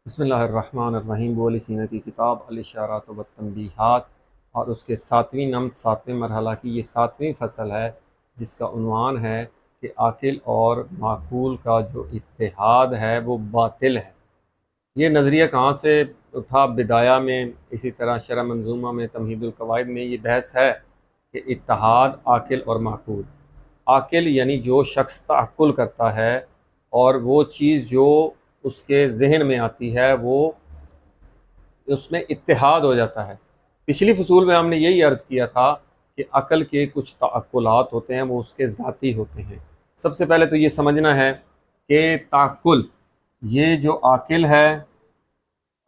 بسم اللہ الرحمن الرحیم۔ بولی سینہ کی کتاب الاشارات والتنبیہات اور اس کے ساتویں نمت 7ویں مرحلہ کی یہ 7ویں فصل ہے، جس کا عنوان ہے کہ عاقل اور معقول کا جو اتحاد ہے وہ باطل ہے۔ یہ نظریہ کہاں سے اٹھا؟ بدایہ میں، اسی طرح شرح منظومہ میں، تمہید القواعد میں یہ بحث ہے کہ اتحاد عاقل اور معقول۔ عاقل یعنی جو شخص تعقل کرتا ہے اور وہ چیز جو اس کے ذہن میں آتی ہے وہ اس میں اتحاد ہو جاتا ہے۔ پچھلی فصول میں ہم نے یہی عرض کیا تھا کہ عقل کے کچھ تعقلات ہوتے ہیں، وہ اس کے ذاتی ہوتے ہیں۔ سب سے پہلے تو یہ سمجھنا ہے کہ تعقل، یہ جو عاقل ہے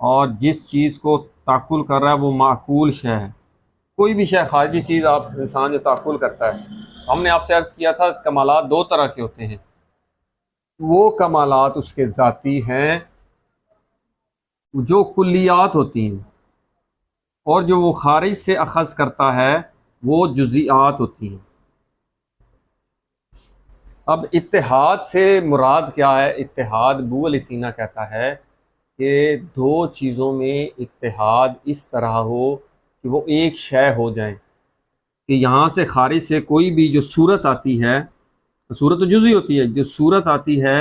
اور جس چیز کو تعقل کر رہا ہے وہ معقول شے ہے۔ کوئی بھی شے، خارجی چیز، آپ انسان جو تعقل کرتا ہے، ہم نے آپ سے عرض کیا تھا کمالات دو طرح کے ہوتے ہیں۔ وہ کمالات اس کے ذاتی ہیں جو کلیات ہوتی ہیں، اور جو وہ خارج سے اخذ کرتا ہے وہ جزیات ہوتی ہیں۔ اب اتحاد سے مراد کیا ہے؟ اتحاد ابو علیہ سینا کہتا ہے کہ دو چیزوں میں اتحاد اس طرح ہو کہ وہ ایک شے ہو جائیں، کہ یہاں سے خارج سے کوئی بھی جو صورت آتی ہے، صورت تو جزئی ہوتی ہے، جو صورت آتی ہے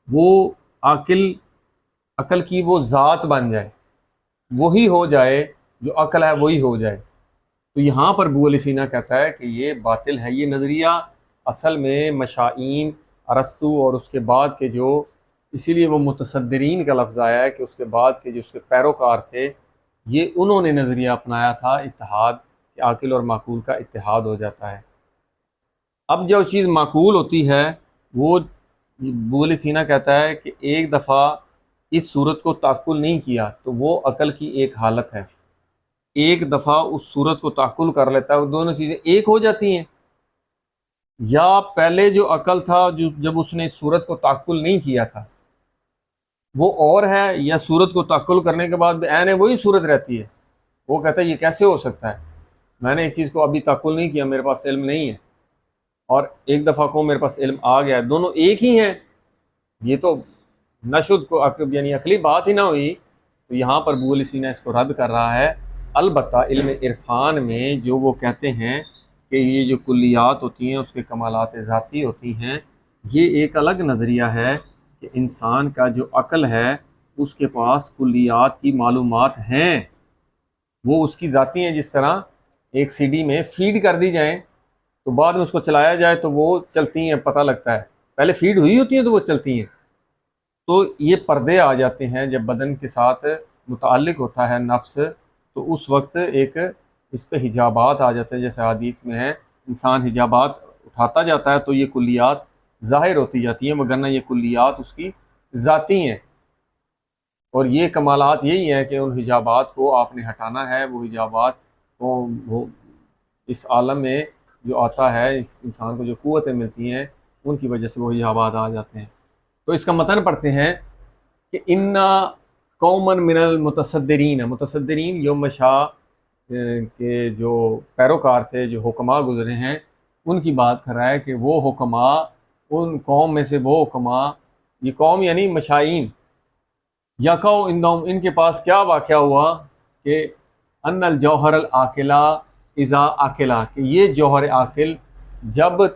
وہ عقل کی وہ ذات بن جائے، وہی ہو جائے، جو عقل ہے وہی ہو جائے۔ تو یہاں پر ابو علیہ سینا کہتا ہے کہ یہ باطل ہے۔ یہ نظریہ اصل میں مشائین ارسطو اور اس کے بعد کے جو، اسی لیے وہ متصدرین کا لفظ آیا ہے کہ اس کے بعد کے جو اس کے پیروکار تھے، یہ انہوں نے نظریہ اپنایا تھا اتحاد، کہ عاقل اور معقول کا اتحاد ہو جاتا ہے۔ اب جو چیز معقول ہوتی ہے وہ ابو علیہ سینا کہتا ہے کہ ایک دفعہ اس صورت کو تعقل نہیں کیا تو وہ عقل کی ایک حالت ہے، ایک دفعہ اس صورت کو تعقل کر لیتا ہے، وہ دونوں چیزیں ایک ہو جاتی ہیں۔ یا پہلے جو عقل تھا، جب اس نے اس صورت کو تعقل نہیں کیا تھا وہ اور ہے، یا صورت کو تعقل کرنے کے بعد عین وہی صورت رہتی ہے۔ وہ کہتا ہے یہ کیسے ہو سکتا ہے، میں نے ایک چیز کو ابھی تعقل نہیں کیا، میرے پاس علم نہیں ہے، اور ایک دفعہ کو میرے پاس علم آ گیا ہے، دونوں ایک ہی ہیں۔ یہ تو نشد کو یعنی عقلی بات ہی نہ ہوئی۔ تو یہاں پر ابو علیہ سینا اس کو رد کر رہا ہے۔ البتہ علم عرفان میں جو وہ کہتے ہیں کہ یہ جو کلیات ہوتی ہیں اس کے کمالات ذاتی ہوتی ہیں، یہ ایک الگ نظریہ ہے کہ انسان کا جو عقل ہے اس کے پاس کلیات کی معلومات ہیں، وہ اس کی ذاتی ہیں۔ جس طرح ایک سی ڈی میں فیڈ کر دی جائیں تو بعد میں اس کو چلایا جائے تو وہ چلتی ہیں، پتہ لگتا ہے، پہلے فیڈ ہوئی ہوتی ہیں تو وہ چلتی ہیں۔ تو یہ پردے آ جاتے ہیں جب بدن کے ساتھ متعلق ہوتا ہے نفس، تو اس وقت ایک اس پہ حجابات آ جاتے ہیں، جیسے حدیث میں ہے انسان حجابات اٹھاتا جاتا ہے تو یہ کلیات ظاہر ہوتی جاتی ہیں، مگر نہ یہ کلیات اس کی ذاتی ہیں۔ اور یہ کمالات یہی ہیں کہ ان حجابات کو آپ نے ہٹانا ہے، وہ حجابات وہ اس عالم میں جو آتا ہے، اس انسان کو جو قوتیں ملتی ہیں ان کی وجہ سے وہ حجابات آ جاتے ہیں۔ تو اس کا متن پڑھتے ہیں کہ انا قومن من المتصدرین، متصدرین جو مشاء کے جو پیروکار تھے، جو حکماء گزرے ہیں، ان کی بات کر رہا ہے کہ وہ حکماء، ان قوم میں سے وہ حکماء، یہ قوم یعنی مشائین، یقع عندہم، ان کے پاس کیا واقعہ ہوا کہ ان الجوہر العاقلہ اذا عاقلہ، کہ یہ جوہر عاقل جب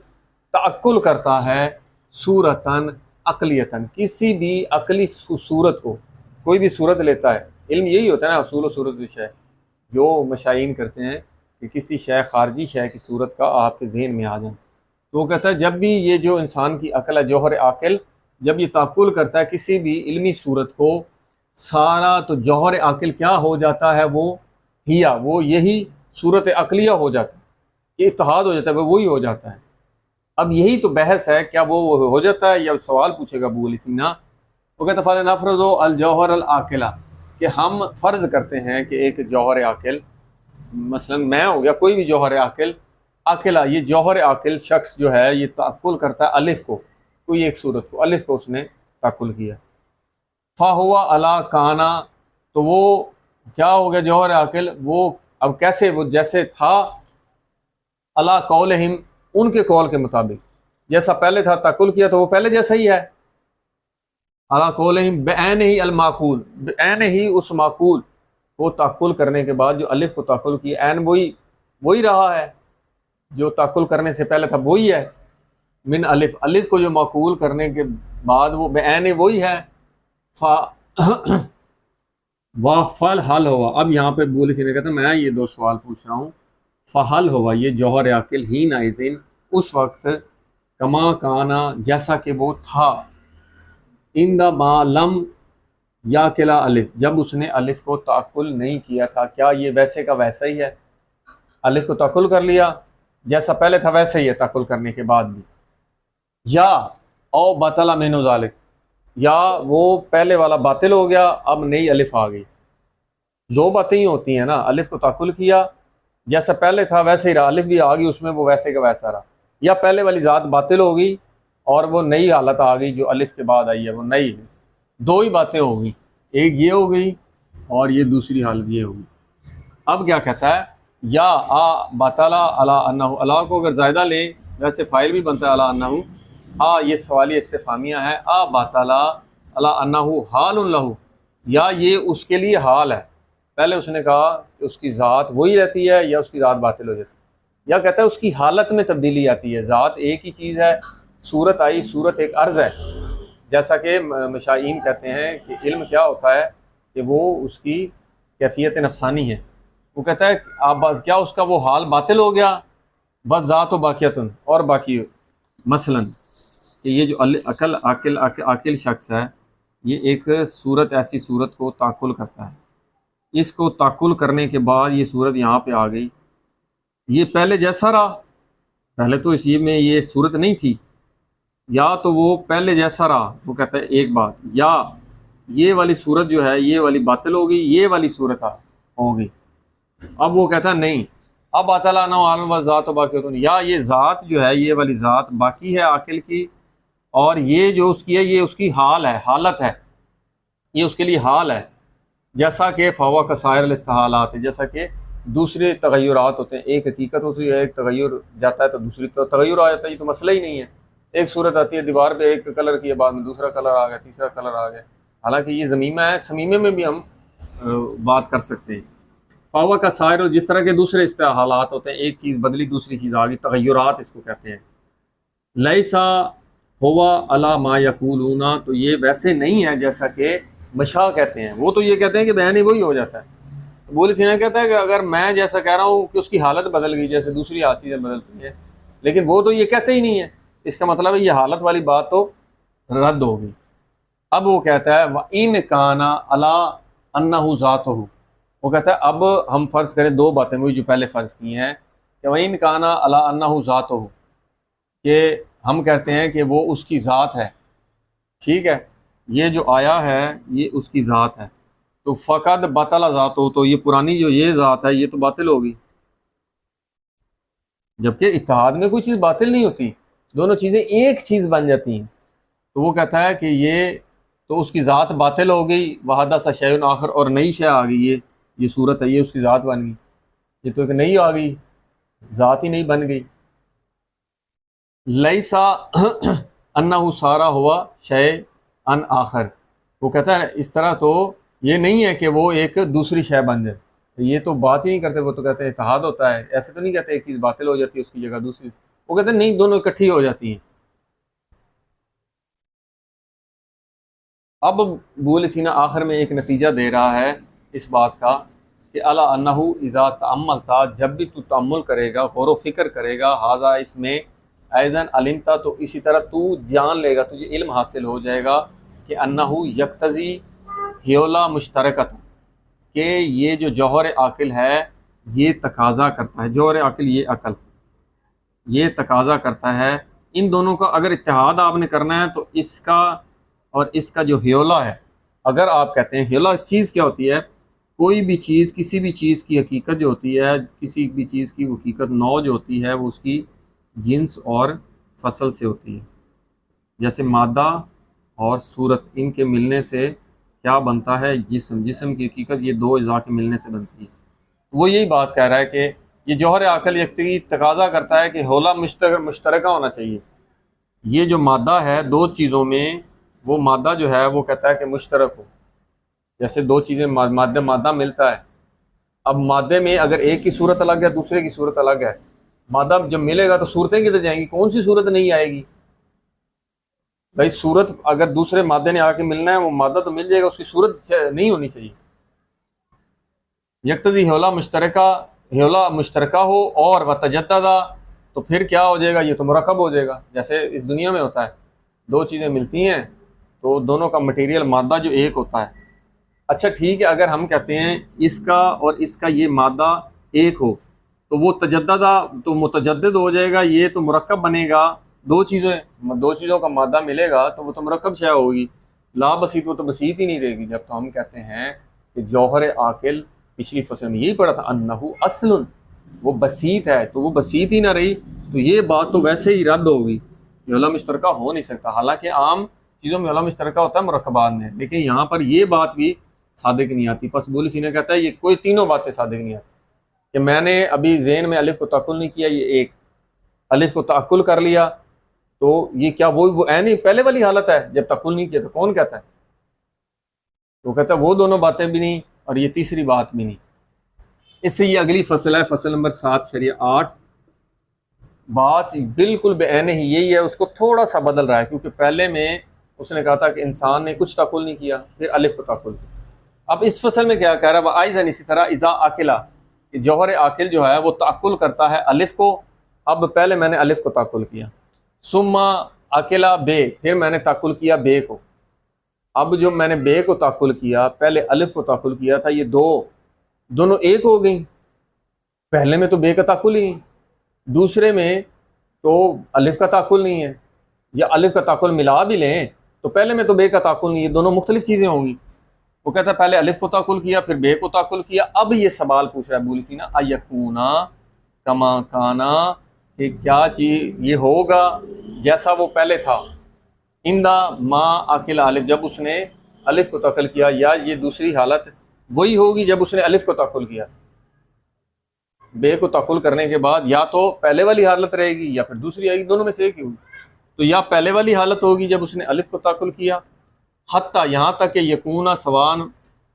تعقل کرتا ہے صورتاً عقلیتاً، کسی بھی عقلی صورت کو، کوئی بھی صورت لیتا ہے، علم یہی ہوتا ہے نا، اصول و صورت شے جو مشائین کرتے ہیں کہ کسی شے، خارجی شے کی صورت کا آپ کے ذہن میں آ جائے، تو وہ کہتا ہے جب بھی یہ جو انسان کی عقل ہے، جوہر عاقل، جب یہ تعقل کرتا ہے کسی بھی علمی صورت کو، سارا تو جوہر عاقل کیا ہو جاتا ہے، وہ یہی صورت عقلیہ ہو جاتا ہے، یہ اتحاد ہو جاتا ہے، وہ وہی ہو جاتا ہے۔ اب یہی تو بحث ہے، کیا وہ ہو جاتا ہے، یا سوال پوچھے گا ابو علیہ سینا۔ وہ کہتا ہے نفرض الجوہر العاقلہ، کہ ہم فرض کرتے ہیں کہ ایک جوہر عاقل، مثلا میں ہو گیا، کوئی بھی جوہر عاقل، عاقلہ، یہ جوہر عاقل شخص جو ہے یہ تعقل کرتا ہے الف کو، کوئی ایک صورت کو، الف کو اس نے تعقل کیا، فَهُوَ عَلَىٰ کَانَ، تو وہ کیا ہو گیا جوہر عاقل، وہ اب کیسے، وہ جیسے تھا عَلَىٰ قَوْلِهِمْ، ان کے قول کے مطابق، جیسا پہلے تھا تعقل کیا تو وہ پہلے جیسا ہی ہے۔ علی قولہم بعین ہی المعقول، بعین ہی اس معقول کو تعقل کرنے کے بعد جو الف کو تعقل کی، عین وہی رہا ہے جو تعقل کرنے سے پہلے تھا وہی ہے، من الف، الف کو جو معقول کرنے کے بعد وہ بعین وہی ہے، فل حل ہوا۔ اب یہاں پہ بولی سی نے کہتا میں یہ دو سوال پوچھ رہا ہوں، فحل ہوا یہ جوہر عاقل ہی نائزن اس وقت، کما کانا جیسا کہ وہ تھا، ان دا ما لم یا کلا الف جب اس نے الف کو تعقل نہیں کیا تھا، کیا یہ ویسے کا ویسا ہی ہے؟ الف کو تعقل کر لیا جیسا پہلے تھا ویسے ہی ہے تعقل کرنے کے بعد بھی، یا او بطل من ذالک، یا وہ پہلے والا باطل ہو گیا اب نئی الف آ گئی۔ دو باتیں ہی ہوتی ہیں نا، الف کو تعقل کیا جیسا پہلے تھا ویسے ہی رہا، الف بھی آ گئی اس میں وہ ویسے کا ویسا رہا، یا پہلے والی ذات باطل ہو گئی اور وہ نئی حالت آ گئی جو الف کے بعد آئی ہے وہ نئی، دو ہی باتیں ہو گئی، ایک یہ ہو گئی اور یہ دوسری حالت یہ ہوگی۔ اب کیا کہتا ہے، یا آ بطلا علی انہ، اللہ کو اگر زائدہ لیں ویسے فاعل بھی بنتا ہے علی انہ، آ یہ سوالی استفہامیہ ہے، آ بطلا علی انہ حال لہ، یا یہ اس کے لیے حال ہے، پہلے اس نے کہا کہ اس کی ذات وہی رہتی ہے یا اس کی ذات باطل ہو جاتی ہے، یا کہتا ہے اس کی حالت میں تبدیلی آتی ہے، ذات ایک ہی چیز ہے، صورت آئی، صورت ایک عرض ہے، جیسا کہ مشائین کہتے ہیں کہ علم کیا ہوتا ہے کہ وہ اس کی کیفیت نفسانی ہے، وہ کہتا ہے آپ کیا اس کا وہ حال باطل ہو گیا، بس ذات و باقیتن، اور باقی مثلا کہ یہ جو عاقل شخص ہے یہ ایک صورت ایسی صورت کو تعقل کرتا ہے، اس کو تعقل کرنے کے بعد یہ صورت یہاں پہ آ گئی، یہ پہلے جیسا رہا، پہلے تو اس میں یہ صورت نہیں تھی، یا تو وہ پہلے جیسا رہا، وہ کہتا ہے ایک بات، یا یہ والی صورت جو ہے یہ والی باطل ہوگی، یہ والی صورت ہوگی، اب وہ کہتا ہے نہیں، اب اطلاع نہ عالم و ذات و باقی، یا یہ ذات جو ہے یہ والی ذات باقی ہے عاقل کی، اور یہ جو اس کی ہے یہ اس کی حال ہے، حالت ہے، یہ اس کے لیے حال ہے، جیسا کہ فوا کا سائر الاستحالات ہے، جیسا کہ دوسرے تغیرات ہوتے ہیں، ایک حقیقت ہوتی ہے، ایک تغیر جاتا ہے تو دوسری تو تغیر آ جاتا ہے، یہ تو مسئلہ ہی نہیں ہے، ایک صورت آتی ہے دیوار پہ ایک کلر کی ہے، بعد میں دوسرا کلر آ گیا، تیسرا کلر آ گیا، حالانکہ یہ زمیمہ ہے، سمیمے میں بھی ہم بات کر سکتے ہیں، فوا کا سائر جس طرح کے دوسرے استحالات ہوتے ہیں، ایک چیز بدلی دوسری چیز آ گئی، تغیرات اس کو کہتے ہیں، لیسا ہوا علی ما یقولون، تو یہ ویسے نہیں ہے جیسا کہ مشاء کہتے ہیں، وہ تو یہ کہتے ہیں کہ بیان وہی ہو جاتا ہے، بول سینا کہتا ہے کہ اگر میں جیسا کہہ رہا ہوں کہ اس کی حالت بدل گئی جیسے دوسری چیزیں بدلتی ہیں، لیکن وہ تو یہ کہتے ہی نہیں ہے، اس کا مطلب ہے یہ حالت والی بات تو رد ہو گئی۔ اب وہ کہتا ہے وَإِنْ كَانَ عَلَىٰ أَنَّهُ ذَاتُهُ، وہ کہتا ہے اب ہم فرض کریں دو باتیں وہی جو پہلے فرض کی ہیں کہ وَإِنْ كَانَ عَلَىٰ أَنَّهُ ذَاتُهُ، کہ ہم کہتے ہیں کہ وہ اس کی ذات ہے، ٹھیک ہے، یہ جو آیا ہے یہ اس کی ذات ہے، تو فقد بطل ذات ہو، تو یہ پرانی جو یہ ذات ہے یہ تو باطل ہوگی، جبکہ اتحاد میں کوئی چیز باطل نہیں ہوتی، دونوں چیزیں ایک چیز بن جاتی ہیں، تو وہ کہتا ہے کہ یہ تو اس کی ذات باطل ہو گئی، وحدث شیء آخر، اور نئی شے آ گئی، یہ صورت ہے یہ اس کی ذات بن گئی، یہ تو ایک نئی آ گئی، ذات ہی نہیں بن گئی، لیسا انہ سارا ہوا شیء ان آخر، وہ کہتا ہے اس طرح تو یہ نہیں ہے کہ وہ ایک دوسری شے بن جائے، یہ تو بات ہی نہیں کرتے، وہ تو کہتے ہیں اتحاد ہوتا ہے، ایسے تو نہیں کہتے ایک چیز باطل ہو جاتی ہے اس کی جگہ دوسری، وہ کہتے ہیں نہیں دونوں اکٹھی ہو جاتی ہیں۔ اب بول سینا آخر میں ایک نتیجہ دے رہا ہے اس بات کا کہ الا انہ اذا تاملتا، جب بھی تو تأمل کرے گا، غور و فکر کرے گا، ھذا اس میں، ایذن علمتا، تو اسی طرح تو جان لے گا، تجھے علم حاصل ہو جائے گا کہ انہ یقتضی ہیولا مشترکت، کہ یہ جو جوہر عاقل ہے یہ تقاضا کرتا ہے، جوہر عاقل یہ عقل، یہ تقاضا کرتا ہے ان دونوں کا، اگر اتحاد آپ نے کرنا ہے تو اس کا اور اس کا جو ہیولا ہے، اگر آپ کہتے ہیں ہیولا چیز کیا ہوتی ہے، کوئی بھی چیز، کسی بھی چیز کی حقیقت جو ہوتی ہے، کسی بھی چیز کی حقیقت نوع جو ہوتی ہے وہ اس کی جنس اور فصل سے ہوتی ہے، جیسے مادہ اور صورت، ان کے ملنے سے کیا بنتا ہے جسم، جسم کی حقیقت یہ دو اجزاء کے ملنے سے بنتی ہے، وہ یہی بات کہہ رہا ہے کہ یہ جوہر عقل یکتی تقاضا کرتا ہے کہ ہولا مشترکہ ہونا چاہیے، یہ جو مادہ ہے دو چیزوں میں وہ مادہ جو ہے وہ کہتا ہے کہ مشترک ہو، جیسے دو چیزیں مادہ مادہ ملتا ہے، اب مادے میں اگر ایک کی صورت الگ ہے دوسرے کی صورت الگ ہے، مادہ جب ملے گا تو صورتیں کدھر جائیں گی؟ کون سی صورت نہیں آئے گی بھائی؟ صورت اگر دوسرے مادے نے آ کے ملنا ہے وہ مادہ تو مل جائے گا، اس کی صورت نہیں ہونی چاہیے۔ یکتضی ہیولا مشترکہ ہو اور وتجددہ، تو پھر کیا ہو جائے گا؟ یہ تو مرکب ہو جائے گا، جیسے اس دنیا میں ہوتا ہے دو چیزیں ملتی ہیں تو دونوں کا مٹیریل مادہ جو ایک ہوتا ہے۔ اچھا ٹھیک ہے، اگر ہم کہتے ہیں اس کا اور اس کا یہ مادہ ایک ہو تو وہ تجددہ تو متجدد ہو جائے گا، یہ تو مرکب بنے گا۔ دو چیزوں کا مادہ ملے گا تو وہ تو مرکب شے ہوگی، لا بسیط، وہ تو بسیط ہی نہیں رہے گی۔ جب تو ہم کہتے ہیں کہ جوہر عاقل، پچھلی فصل میں یہی پڑھا تھا انہو اصل، وہ بسیط ہے تو وہ بسیط ہی نہ رہی، تو یہ بات تو ویسے ہی رد ہوگی، یہ مشترکہ ہو نہیں سکتا۔ حالانکہ عام چیزوں میں مشترکہ ہوتا ہے مرکبات میں، لیکن یہاں پر یہ بات بھی صادق نہیں آتی۔ پس بولی سینا کہتا ہے یہ کوئی تینوں باتیں صادق نہیں آتی، کہ میں نے ابھی ذہن میں الف کو تعقل نہیں کیا، یہ ایک الف کو تعقل کر لیا تو یہ کیا وہ نہیں پہلے والی حالت ہے جب تعقل نہیں کیا؟ تو کون کہتا ہے؟ وہ کہتا ہے وہ دونوں باتیں بھی نہیں اور یہ تیسری بات بھی نہیں۔ اس سے یہ اگلی فصل ہے، فصل نمبر 7 شریع 8، بات بالکل بعین ہی یہی ہے، اس کو تھوڑا سا بدل رہا ہے، کیونکہ پہلے میں اس نے کہا تھا کہ انسان نے کچھ تعقل نہیں کیا، پھر الف کو تعقل کیا۔ اب اس فصل میں کیا کہہ رہا ہے؟ وَأَيْضًا، اسی طرح اذا عاقلا، کہ جوہر عاقل جو ہے وہ تعقل کرتا ہے الف کو، اب پہلے میں نے الف کو تعقل کیا، ثم عاقلا بے، پھر میں نے تعقل کیا بے کو۔ اب جو میں نے بے کو تعقل کیا، پہلے الف کو تعقل کیا تھا، یہ دونوں ایک ہو گئیں۔ پہلے میں تو بے کا تعقل ہی، دوسرے میں تو الف کا تعقل نہیں ہے، یا الف کا تعقل ملا بھی لیں تو پہلے میں تو بے کا تعقل نہیں ہے، دونوں مختلف چیزیں ہوں گی۔ وہ کہتا ہے پہلے الف کو تعقل کیا پھر بے کو تعقل کیا۔ اب یہ سوال پوچھ رہا ہے بولی سینا، ایکونا کما کانا، کہ کیا چیز یہ ہوگا جیسا وہ پہلے تھا، اندا ما عاقل الف، جب اس نے الف کو تعقل کیا، یا یہ دوسری حالت وہی ہوگی جب اس نے الف کو تعقل کیا؟ بے کو تعقل کرنے کے بعد یا تو پہلے والی حالت رہے گی یا پھر دوسری آئے گی، دونوں میں سے ایک ہی ہوگی۔ تو یا پہلے والی حالت ہوگی جب اس نے الف کو تعقل کیا، حتیٰ یہاں تک کہ یکونا سوان،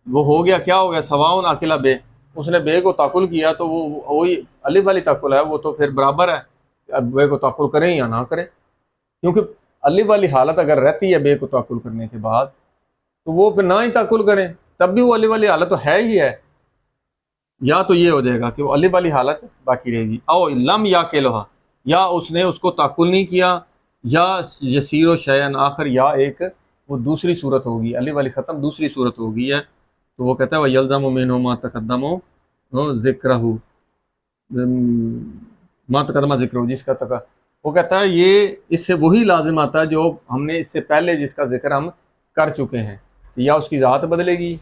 وہ ہو گیا، کیا ہو گیا؟ سواؤن عاقلہ بے، اس نے بے کو تعقل کیا تو وہ وہی الف والی تعقل ہے، وہ تو پھر برابر ہے، اب بے کو تعقل کریں یا نہ کریں، کیونکہ الف والی حالت اگر رہتی ہے بے کو تعقل کرنے کے بعد تو وہ پھر نہ ہی تعقل کریں تب بھی وہ الف والی حالت تو ہے ہی ہے۔ یا تو یہ ہو جائے گا کہ وہ الف والی حالت باقی رہے گی، او لم یعقلھا، یا اس نے اس کو تعقل نہیں کیا، یا یسیر و شیئن آخر، یا ایک وہ دوسری صورت ہوگی، الف والی ختم دوسری صورت ہوگی ہے، تو وہ کہتا ہے وَيَلْزَمُ مِنْهُ مَا تَقَدَّمَ ذِكْرَهُ، ما تقدمہ ذکر ہو، جس کا وہ کہتا ہے یہ اس سے وہی لازم آتا ہے جو ہم نے اس سے پہلے جس کا ذکر ہم کر چکے ہیں، یا اس کی ذات بدلے گی،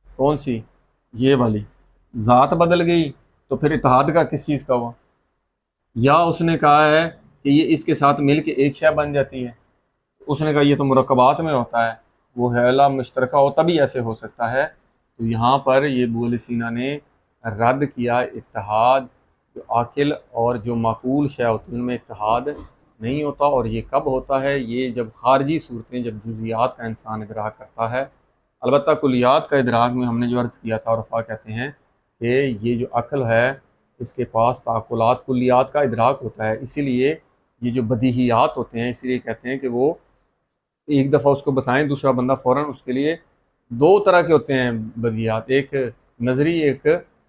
کون سی؟ یہ والی ذات بدل گئی تو پھر اتحاد کا کس چیز کا ہوا، یا اس نے کہا ہے کہ یہ اس کے ساتھ مل کے ایک شے بن جاتی ہے، اس نے کہا یہ تو مرکبات میں ہوتا ہے، وہ حیلہ مشترکہ ہو تبھی ایسے ہو سکتا ہے۔ تو یہاں پر یہ ابو سینا نے رد کیا اتحاد، جو عاقل اور جو معقول شے ہوتی ہیں ان میں اتحاد نہیں ہوتا، اور یہ کب ہوتا ہے؟ یہ جب خارجی صورتیں، جب جزیات کا انسان ادراک کرتا ہے۔ البتہ کلیات کا ادراک میں ہم نے جو عرض کیا تھا، عرفا کہتے ہیں کہ یہ جو عقل ہے اس کے پاس تعقلات کلیات کا ادراک ہوتا ہے، اسی لیے یہ جو بدیہیات ہوتے ہیں، اسی لیے کہتے ہیں کہ وہ ایک دفعہ اس کو بتائیں دوسرا بندہ فوراً اس کے لیے، دو طرح کے ہوتے ہیں بدیہیات، ایک نظری، ایک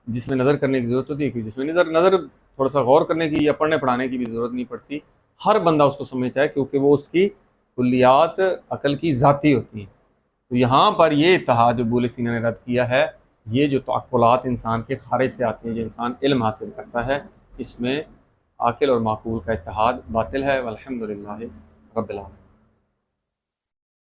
جس میں نظر کرنے کی ضرورت ہوتی ہے، ایک جس میں نظر تھوڑا سا غور کرنے کی یا پڑھنے پڑھانے کی بھی ضرورت نہیں پڑتی، ہر بندہ اس کو سمجھتا ہے کیونکہ وہ اس کی کلیات عقل کی ذاتی ہوتی ہیں۔ تو یہاں پر یہ اتحاد جو ابو سینا نے رد کیا ہے، یہ جو تعقلات انسان کے خارج سے آتے ہیں، جو انسان علم حاصل کرتا ہے، اس میں عاقل اور معقول کا اتحاد باطل ہے، والحمدللہ رب العالمین۔